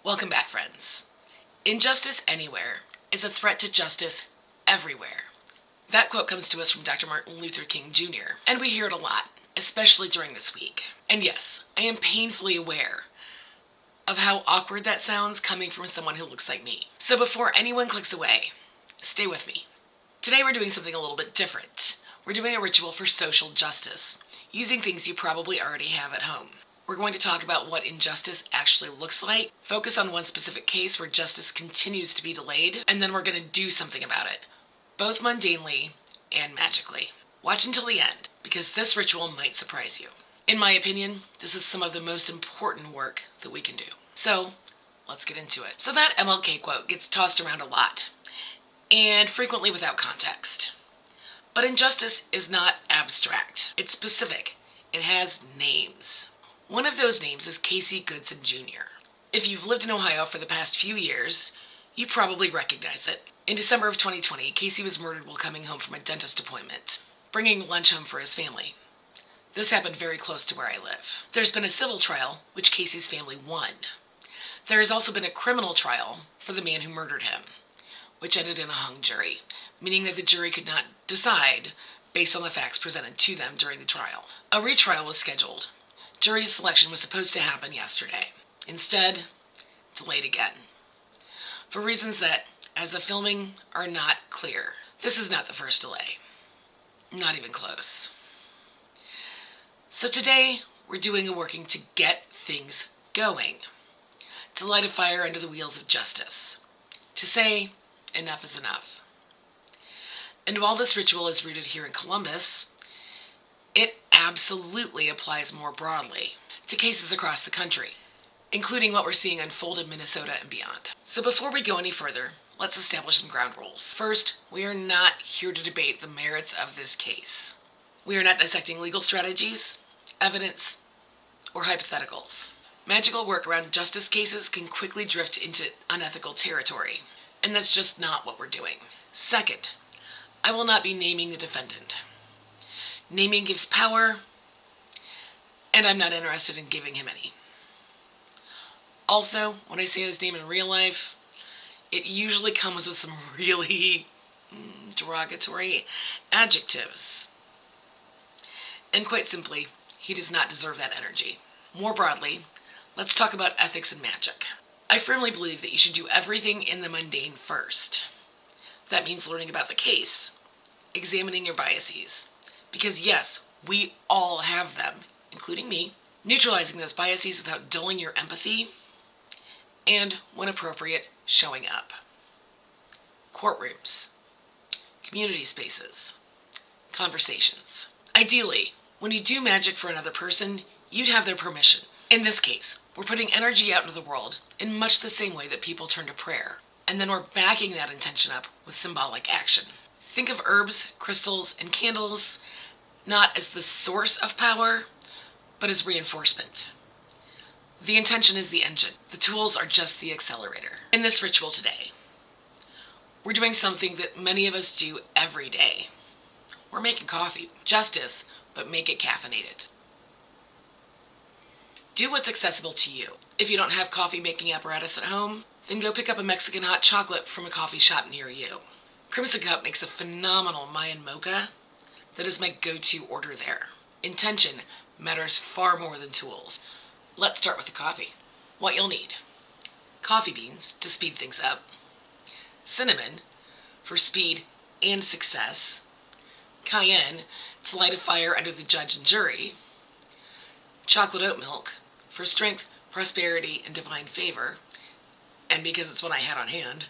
Welcome back, friends. Injustice anywhere is a threat to justice everywhere. That quote comes to us from Dr. Martin Luther King Jr., and we hear it a lot, especially during this week. And yes, I am painfully aware of how awkward that sounds coming from someone who looks like me. So before anyone clicks away, stay with me. Today we're doing something a little bit different. We're doing a ritual for social justice, using things you probably already have at home. We're going to talk about what injustice actually looks like, focus on one specific case where justice continues to be delayed, and then we're going to do something about it, both mundanely and magically. Watch until the end, because this ritual might surprise you. In my opinion, this is some of the most important work that we can do. So, let's get into it. So that MLK quote gets tossed around a lot, and frequently without context. But injustice is not abstract. It's specific. It has names. One of those names is Casey Goodson Jr. If you've lived in Ohio for the past few years, you probably recognize it. In December of 2020, Casey was murdered while coming home from a dentist appointment, bringing lunch home for his family. This happened very close to where I live. There's been a civil trial, which Casey's family won. There has also been a criminal trial for the man who murdered him, which ended in a hung jury, meaning that the jury could not decide based on the facts presented to them during the trial. A retrial was scheduled. Jury selection was supposed to happen yesterday. Instead, delayed again, for reasons that, as of filming, are not clear. This is not the first delay. Not even close. So today, we're doing a working to get things going, to light a fire under the wheels of justice, to say enough is enough. And while this ritual is rooted here in Columbus, it absolutely applies more broadly to cases across the country, including what we're seeing unfold in Minnesota and beyond. So before we go any further, let's establish some ground rules. First, we are not here to debate the merits of this case. We are not dissecting legal strategies, evidence, or hypotheticals. Magical work around justice cases can quickly drift into unethical territory, and that's just not what we're doing. Second, I will not be naming the defendant. Naming gives power, and I'm not interested in giving him any. Also, when I say his name in real life, it usually comes with some really derogatory adjectives. And quite simply, he does not deserve that energy. More broadly, let's talk about ethics and magic. I firmly believe that you should do everything in the mundane first. That means learning about the case, examining your biases. Because yes, we all have them, including me, neutralizing those biases without dulling your empathy, and, when appropriate, showing up. Courtrooms, community spaces, conversations. Ideally, when you do magic for another person, you'd have their permission. In this case, we're putting energy out into the world in much the same way that people turn to prayer, and then we're backing that intention up with symbolic action. Think of herbs, crystals, and candles not as the source of power, but as reinforcement. The intention is the engine. The tools are just the accelerator. In this ritual today, we're doing something that many of us do every day. We're making coffee. Justice, but make it caffeinated. Do what's accessible to you. If you don't have coffee making apparatus at home, then go pick up a Mexican hot chocolate from a coffee shop near you. Crimson Cup makes a phenomenal Mayan mocha that is my go-to order there. Intention matters far more than tools. Let's start with the coffee. What you'll need: coffee beans to speed things up, cinnamon for speed and success, cayenne to light a fire under the judge and jury, chocolate oat milk for strength, prosperity, and divine favor, and because it's what I had on hand,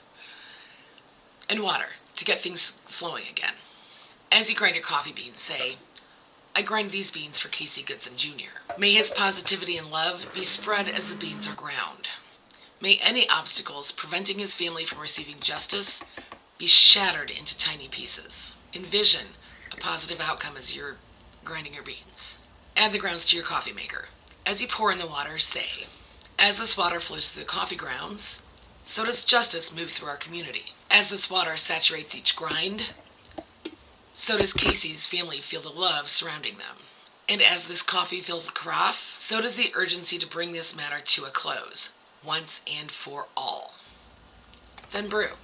and water to get things flowing again. As you grind your coffee beans, say, I grind these beans for Casey Goodson Jr. May his positivity and love be spread as the beans are ground. May any obstacles preventing his family from receiving justice be shattered into tiny pieces. Envision a positive outcome as you're grinding your beans. Add the grounds to your coffee maker. As you pour in the water, say, as this water flows through the coffee grounds, so does justice move through our community. As this water saturates each grind, so does Casey's family feel the love surrounding them. And as this coffee fills the carafe, so does the urgency to bring this matter to a close. once and for all. Then brew.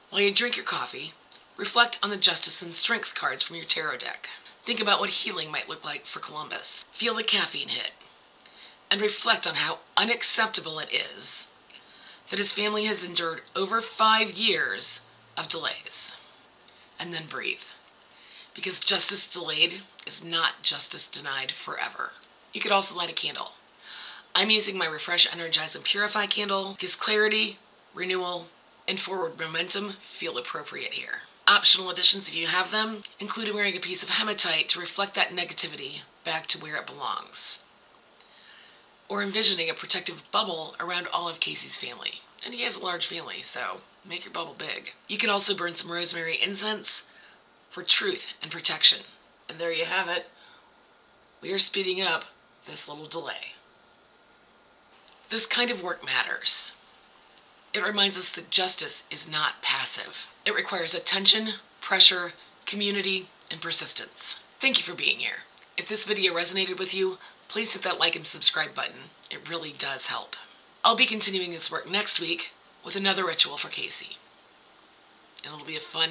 While you drink your coffee, reflect on the justice and strength cards from your tarot deck. Think about what healing might look like for Columbus. Feel the caffeine hit. And reflect on how unacceptable it is that his family has endured over 5 years of delays. And then breathe. Because justice delayed is not justice denied forever. You could also light a candle. I'm using my Refresh, Energize, and Purify candle because clarity, renewal, and forward momentum feel appropriate here. Optional additions, if you have them, include wearing a piece of hematite to reflect that negativity back to where it belongs. Or envisioning a protective bubble around all of Casey's family. And he has a large family, so make your bubble big. You can also burn some rosemary incense for truth and protection. And there you have it. We are speeding up this little delay. This kind of work matters. It reminds us that justice is not passive. It requires attention, pressure, community, and persistence. Thank you for being here. If this video resonated with you, please hit that like and subscribe button. It really does help. I'll be continuing this work next week with another ritual for Casey. And it'll be a fun,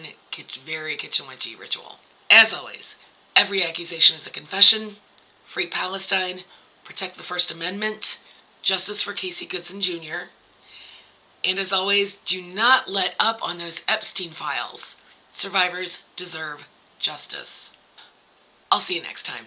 very kitchen witchy ritual. As always, every accusation is a confession. Free Palestine, protect the First Amendment, justice for Casey Goodson Jr., and as always, do not let up on those Epstein files. Survivors deserve justice. I'll see you next time.